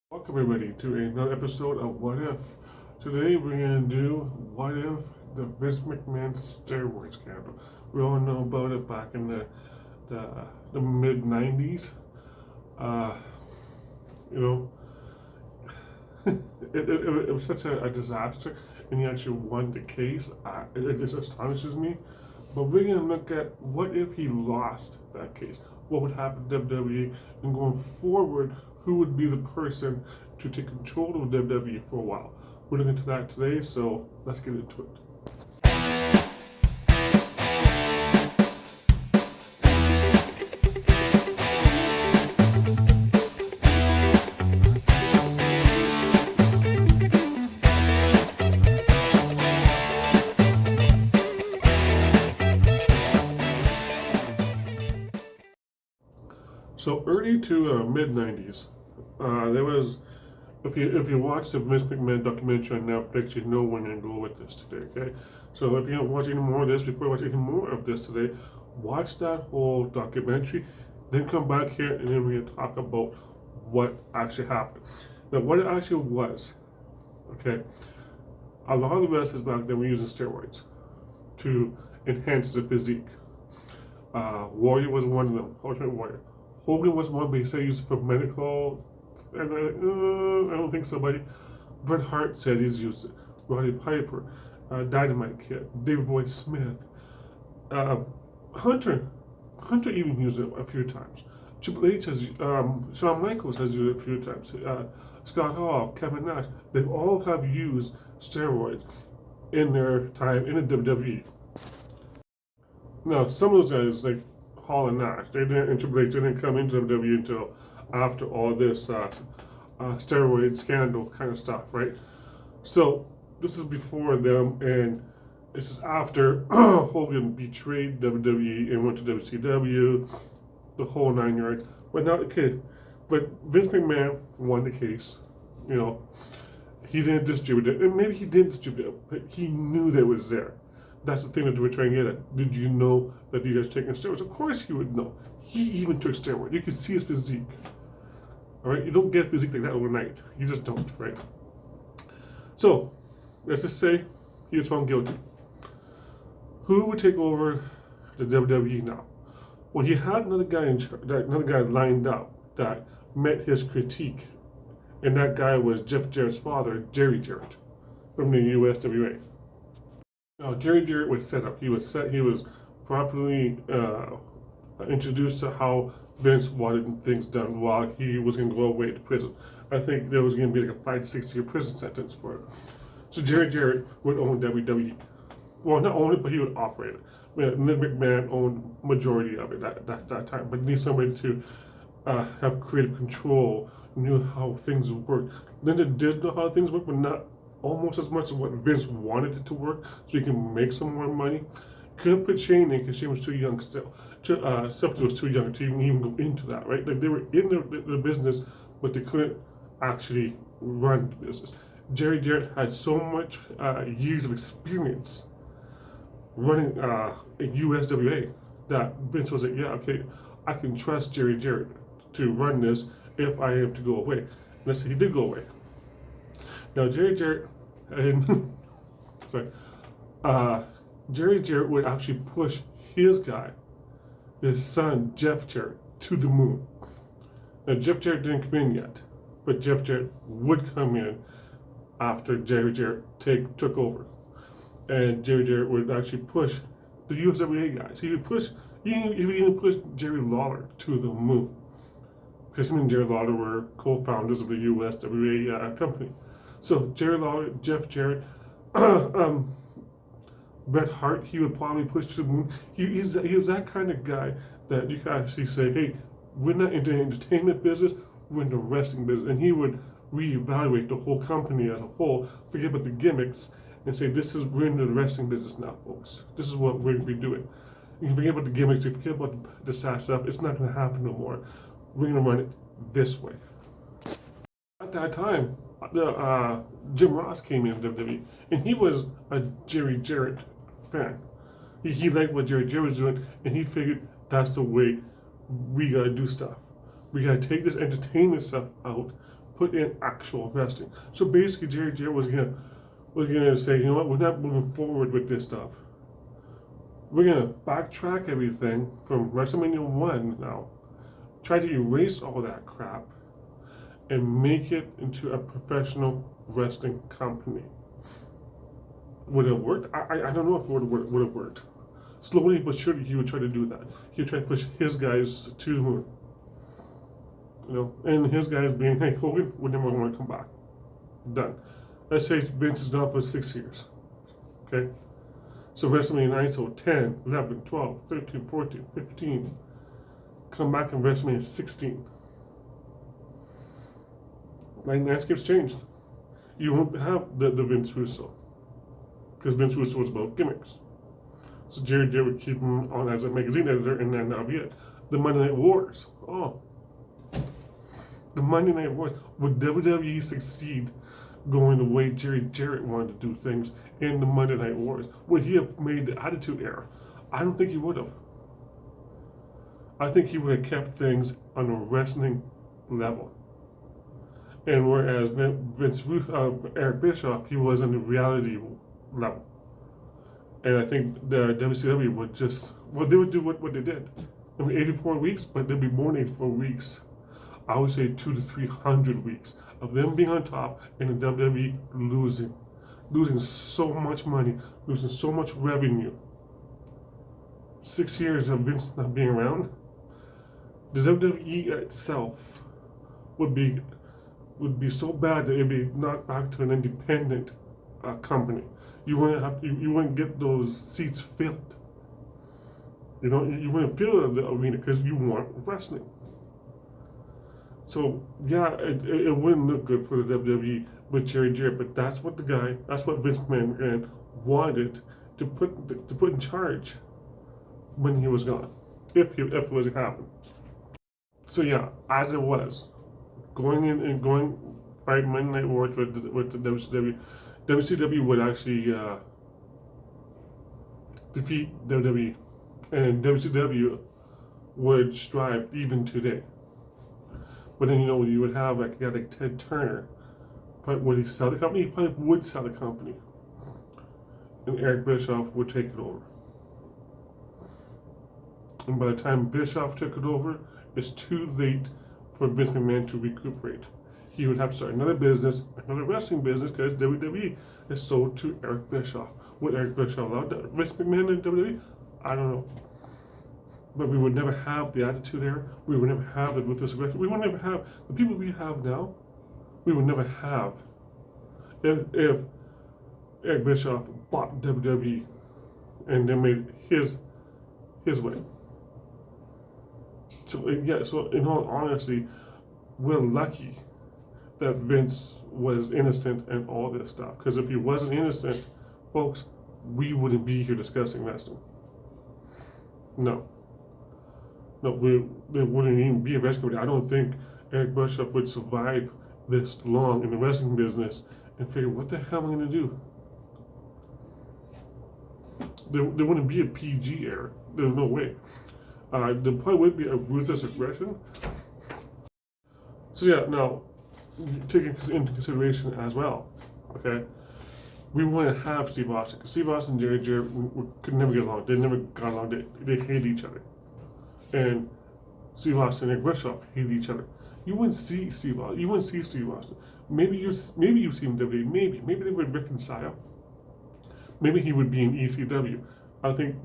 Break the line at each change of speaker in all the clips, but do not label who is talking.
Welcome everybody to another episode of What If. Today we're gonna do What If the Vince McMahon steroid scandal. We all know about it back in the mid '90s. Uh, you know, it was such a disaster, and he actually won the case. It just astonishes me. But we're gonna look at what if he lost that case? What would happen to WWE, and going forward, who would be the person to take control of WWE for a while? We're looking into that today, so let's get into it. So early to mid '90s, there was. If you watch the Vince McMahon documentary on Netflix, you know when you're gonna go with this today. Okay, so if you don't watch any more of this before you watch any more of this today, watch that whole documentary, then come back here and then we're gonna talk about what actually happened. Now, what it actually was. Okay, a lot of the wrestlers back then were using steroids to enhance their physique. Warrior was one of them. Ultimate Warrior. Hogan was one, but he said he used it for medical. And I don't think so, buddy. Bret Hart said he's used it. Roddy Piper, Dynamite Kid, David Boy Smith, Hunter. Hunter even used it a few times. Triple H has, Shawn Michaels has used it a few times. Scott Hall, Kevin Nash, they all have used steroids in their time in the WWE. Now, some of those guys, like Hall and Nash, they didn't, and Triple H didn't come into WWE until after all this steroid scandal kind of stuff, right? So this is before them, and this is after Hogan betrayed WWE and went to WCW, the whole 9 yards. But not the kid. But Vince McMahon won the case. You know, he didn't distribute it, and maybe he did distribute it, but he knew that it was there. That's the thing that we're trying to get at. Did you know that you guys taking steroids? Of course he would know. He even took steroids. You could see his physique. All right, you don't get physique like that overnight. You just don't, right? So, let's just say he was found guilty. Who would take over the WWE now? Well, he had another guy lined up that met his critique, and that guy was Jeff Jarrett's father, Jerry Jarrett, from the USWA. Now, Jerry Jarrett was set up. He was properly introduced to how Vince wanted things done while he was going to go away to prison. I think there was going to be like a 5 to 6 year prison sentence for it. So Jerry Jarrett would own WWE. Well, not own it, but he would operate it. Vince McMahon owned majority of it at that time, but need somebody to have creative control, knew how things worked. Linda did know how things work, but not almost as much as what Vince wanted it to work, so he can make some more money. Couldn't put Shane in because Shane was too young still. Stephanie was too young to even go into that, right? Like they were in the business, but they couldn't actually run the business. Jerry Jarrett had so much years of experience running a USWA that Vince was like, yeah, okay, I can trust Jerry Jarrett to run this if I am to go away. And let's say he did go away. Now Jerry Jarrett, and sorry, Jerry Jarrett would actually push his guy, his son Jeff Jarrett, to the moon. Now Jeff Jarrett didn't come in yet, but Jeff Jarrett would come in after Jerry Jarrett took over, and Jerry Jarrett would actually push the USWA guys. He would even push Jerry Lawler to the moon, because him and Jerry Lawler were co-founders of the USWA company. So Jerry Lawler, Jeff Jarrett, Bret Hart, he would probably push to the moon. He was that kind of guy that you could actually say, hey, we're not in the entertainment business, we're in the wrestling business. And he would reevaluate the whole company as a whole, forget about the gimmicks, and say, we're in the wrestling business now, folks. This is what we're going to be doing. You can forget about the gimmicks, you forget about the sad stuff, it's not going to happen no more. We're going to run it this way. At that time, Jim Ross came in WWE, and he was a Jerry Jarrett fan. He liked what Jerry Jarrett was doing, and he figured that's the way we gotta do stuff. We gotta take this entertainment stuff out, put in actual wrestling. So basically, Jerry Jarrett was gonna say, you know what, we're not moving forward with this stuff. We're gonna backtrack everything from WrestleMania 1 now, try to erase all that crap, and make it into a professional wrestling company. Would it have worked? I don't know if it would have worked. Slowly but surely, he would try to do that. He would try to push his guys to the moon. You know, and his guys being, hey, Hogan would never want to come back. Done. Let's say Vince is gone for 6 years. Okay? So WrestleMania 9, so 10, 11, 12, 13, 14, 15. Come back in WrestleMania 16. Like, landscape's changed. You won't have the Vince Russo. Because Vince Russo was about gimmicks. So Jerry Jarrett would keep him on as a magazine editor, and then that'll be it. The Monday Night Wars. Oh. The Monday Night Wars. Would WWE succeed going the way Jerry Jarrett wanted to do things in the Monday Night Wars? Would he have made the Attitude Era? I don't think he would have. I think he would have kept things on a wrestling level. And whereas Eric Bischoff, he was on the reality level. And I think the WCW would just, well, they would do what they did. I mean, 84 weeks, but there'd be more than 84 weeks. I would say 200 to 300 weeks of them being on top and the WWE losing so much money, losing so much revenue. 6 years of Vince not being around, the WWE itself would be so bad that it'd be knocked back to an independent company. You wouldn't get those seats filled. You know, you wouldn't fill the arena because you want wrestling. So yeah, it wouldn't look good for the WWE with Jerry Jarrett, but that's what Vince McMahon wanted to put in charge when he was gone, if it was to happen. So yeah, as it was, going fight Monday Night Wars with the WCW. WCW would actually defeat WWE, and WCW would strive even today. But then, you know, you would have like a guy like Ted Turner, but would he sell the company? He probably would sell the company, and Eric Bischoff would take it over. And by the time Bischoff took it over, it's too late for Vince McMahon to recuperate. He would have to start another business, another wrestling business, because WWE is sold to Eric Bischoff. Would Eric Bischoff allow Vince McMahon in WWE? I don't know. But we would never have the Attitude Era. We would never have the Ruthless Aggression. We would never have the people we have now. We would never have if Eric Bischoff bought WWE and then made his way. So yeah. So in all honesty, we're lucky that Vince was innocent and all this stuff. Because if he wasn't innocent, folks, we wouldn't be here discussing wrestling. No, there wouldn't even be a wrestling. I don't think Eric Bischoff would survive this long in the wrestling business and figure, what the hell am I going to do? There wouldn't be a PG era. There's no way. There probably would be a Ruthless Aggression. So yeah, now, taking into consideration as well, okay, we want to have Steve Austin, because Steve Austin and Jerry Jarrett could never get along. They never got along. They hated each other. And Steve Austin and Eric Bischoff hated each other. You wouldn't see Steve Austin. Maybe you see him in WWE. Maybe they would reconcile. Maybe he would be in ECW. I think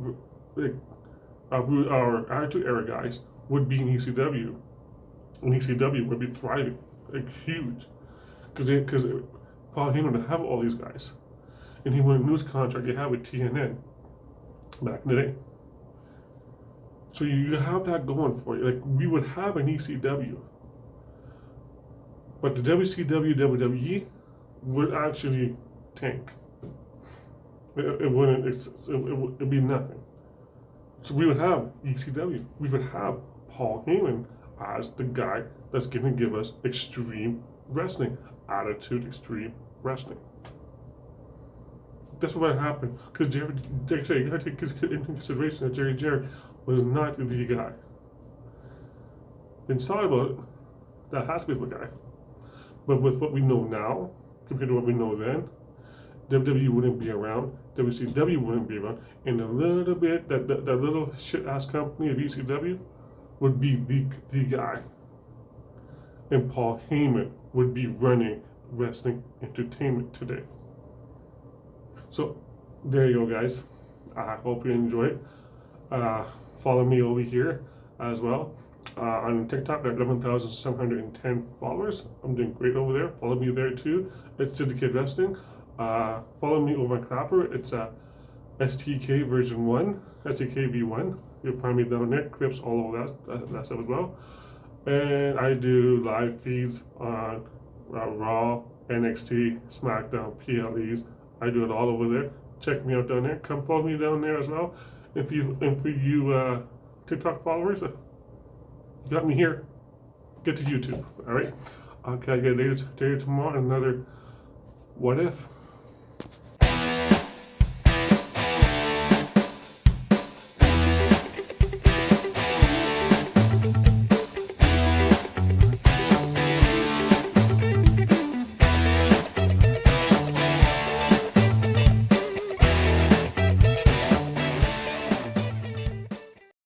like, our Attitude Era guys would be in ECW. And ECW would be thriving, like huge, because Paul Heyman would have all these guys, and he won a news contract they had with TNN back in the day. So you have that going for you. Like, we would have an ECW, but the WCW WWE would actually tank. It'd be nothing. So we would have ECW. We would have Paul Heyman as the guy that's going to give us Extreme Wrestling, Attitude Extreme Wrestling. That's what happened. Because you got to take into consideration that Jerry Jarrett was not the guy. Vince thought about it. That has to be the guy. But with what we know now, compared to what we know then, WWE wouldn't be around, WCW wouldn't be around, and a little bit, that little shit ass company of ECW would be the guy. And Paul Heyman would be running wrestling entertainment today. So there you go, guys. I hope you enjoy it. Follow me over here as well. On TikTok, I have 11,710 followers. I'm doing great over there. Follow me there too. It's SID-THE-KID Wrestling. Follow me over on Clapper. It's STK version 1, STK V1. You'll find me down there. Clips all over that stuff as well. And I do live feeds on Raw, NXT, SmackDown, PLEs. I do it all over there. Check me out down there. Come follow me down there as well. And for you TikTok followers, you got me here. Get to YouTube. All right. Okay, I get later tomorrow. Another what if.